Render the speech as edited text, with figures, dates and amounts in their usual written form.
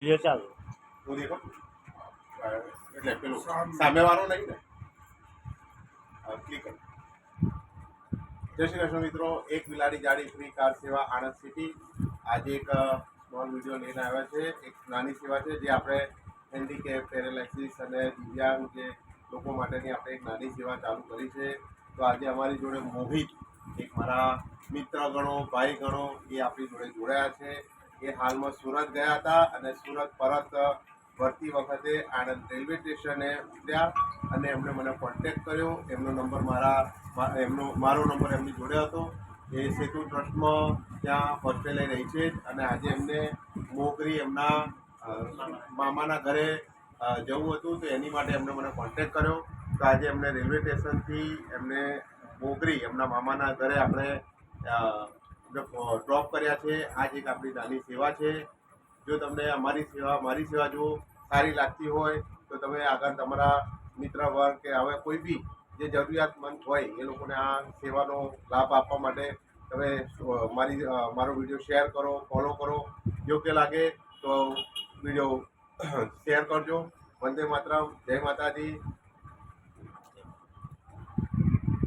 ये ચાલુ હું દેખો એટલે પેલું સામેવાળો નહીં ને ક્લિક કરો. જય શ્રી કૃષ્ણ મિત્રો, એક બિલાડી જાડી ફ્રી કાર સેવા આણંદ સિટી. આજે એક સ્મોલ વિડીયો લઈને આવ્યા છે. એક નાની સેવા છે જે આપણે હેન્ડીકેપ, પેરેલાઇસિસ અને દિવ્યાંગ જે લોકો માટેની આપણે એક નાની સેવા ચાલુ કરી છે. તો આજે અમારી જોડે મોહિત, એક મારા મિત્ર ગણો, ભાઈ ગણો, એ આપણી જોડે જોડાયા છે. એ હાલમાં સુરત ગયા હતા અને સુરત પરત ભરતી વખતે આણંદ રેલવે સ્ટેશને ઉતર્યા અને એમણે મને કોન્ટેક્ટ કર્યો. એમનો નંબર મારો નંબર એમની જોડે હતો. એ સેતુ ટ્રસ્ટમાં ત્યાં હોસ્ટેલે રહી છે અને આજે એમને મોગરી એમના મામાના ઘરે જવું હતું, તો એની માટે એમણે મને કોન્ટેક્ટ કર્યો. તો આજે એમને રેલવે સ્ટેશનથી એમને મોગરી એમના મામાના ઘરે આપણે ડ્રોપ કર્યા છે. આ જ એક આપણી નાની સેવા છે. જો તમને મારી સેવા જો સારી લાગતી હોય તો તમે આગળ તમારા મિત્ર વર્ગ કે હવે કોઈ બી જે જરૂરિયાતમંદ હોય એ લોકોને આ સેવાનો લાભ આપવા માટે તમે મારો વિડીયો શેર કરો, ફોલો કરો. યોગ્ય લાગે તો વિડીયો શેર કરજો. વંદે માતરમ, જય માતાજી.